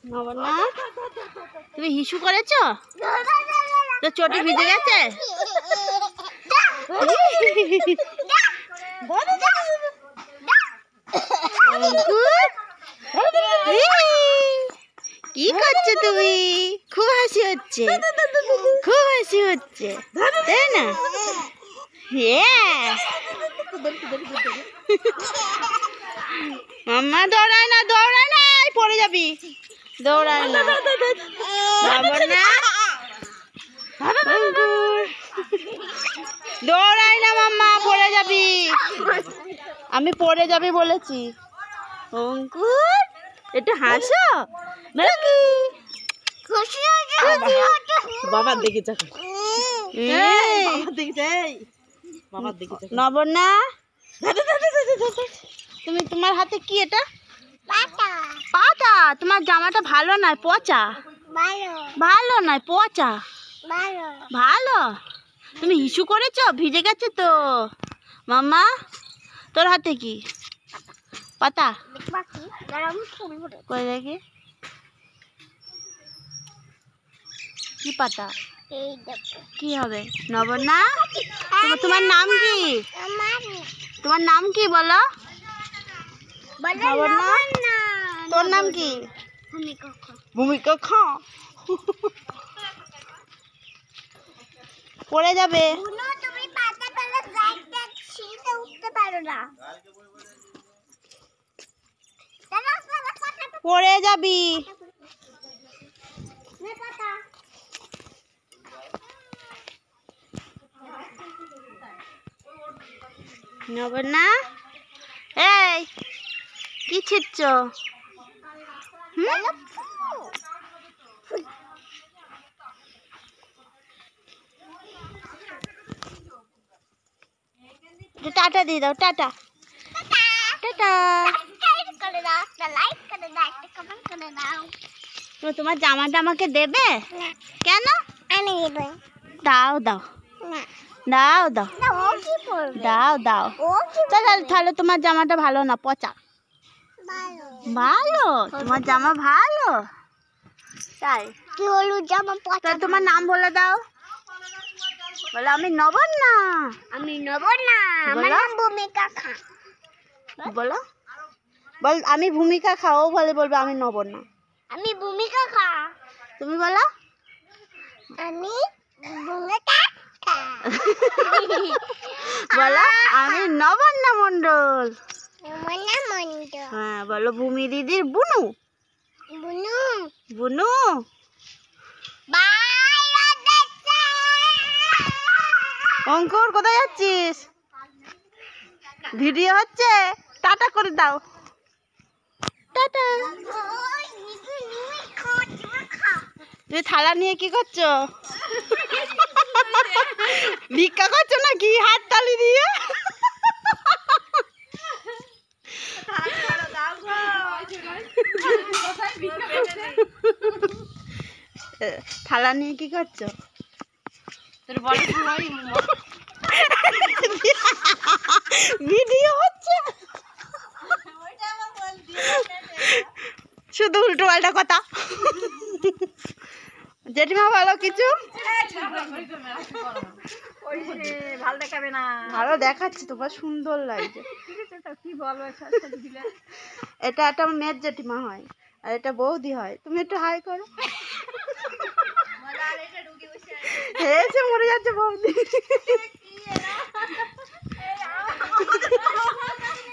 না তুমি হিসু করেছো? তো চটি ভিজে গেছে? কি করছো তুমি? খুব হাসি হচ্ছে, খুব হাসি হচ্ছে, তাই না? মাম্মা দৌড়ায় না, দৌড়ায় না, পড়ে যাবি। দৌড়ায় না, দৌড়ায় না মাম্মা, পড়ে যাবি। আমি পড়ে যাবি বলেছি। অঙ্কুর একটু হাসো নাকি? বাবার দিকে নবনা, তুমি তোমার হাতে কি এটা? পাতা। তোমার জামাটা ভালো নয়, পচা। ভালো নয়, পচা। ভালো। তুমি হিসু করেছো? ভিজে গেছে তো মাম্মা। তোর হাতে কি? পাতা। কই দেখি কি পাতা? কি হবে নবনা? তোমার নাম কি? তোমার নাম কি বলো? তোর নাম কি? ভূমিকা খা। পড়ে যাবে। পড়ে যাবি। নবনা, এই কি ছিটছ? টাটা দিয়ে দাও, টাটা টাটা। তোমার জামাটা আমাকে দেবে? কেন? দাও দাও দাও দাও দাও দাও। তাহলে তোমার জামাটা ভালো না, পচা। ভালো, তোমার জামা ভালো। তাই কি হলো জামা পচা? তোমার নাম বলে দাও। বলো আমি নবনা। আমি নবনা, আমার নাম ভূমিকা খা। বলো, বল আমি ভূমিকা খা। ও বলবে আমি নবনা। আমি ভূমিকা খা। তুমি বলো আমি ভূমিকা খা। বলো আমি নবনা মণ্ডল। হ্যাঁ বলো ভূমি দিদির বুনু। বুনু বুনু। অঙ্কুর কোথায় যাচ্ছিস? ভিডিও হচ্ছে, টাটা করে দাও। টাটা। তুমি থালা নিয়ে কি করছো? ভিক্ষা করছো নাকি হাত তালি দিয়ে? থালা নিয়ে কি করছো? ভিডিও হচ্ছে, শুধু উল্টো পাল্টা কথা। জেঠিমা ভালো কিছু ভালো দেখাবে না। ভালো দেখাচ্ছি, তোমার সুন্দর লাগছে। কি বলবো? এটা একটা মেয়ের জেঠিমা হয় আর এটা বৌদি হয়। তুমি একটু হাই করো। হেসে মরে যাচ্ছে বৌদি।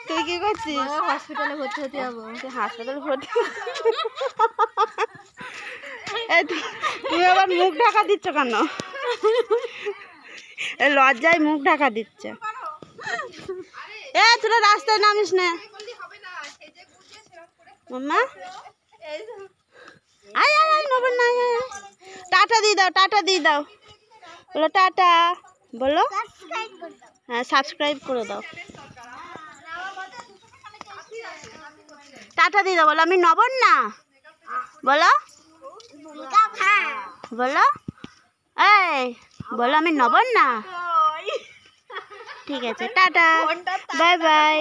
তুই কি করছিস? হসপিটালে ভর্তি হতে যাবো। হাসপাতালে ভর্তি? তুমি আবার মুখ ঢাকা দিচ্ছ কেন? লজ্জায় মুখ ঢাকা দিচ্ছে। তোরা রাস্তায় নামিস না মাম্মা। আয় আয় আয় নবন না। টাটা দিয়ে দাও, টাটা দিয়ে দাও। বলো টাটা। বলো হ্যাঁ, সাবস্ক্রাইব করে দাও। টাটা দিয়ে দাও। বলো আমি নবন না। বলো বলো এই বলো আমি নবন না। ঠিক আছে, টাটা, বাই বাই।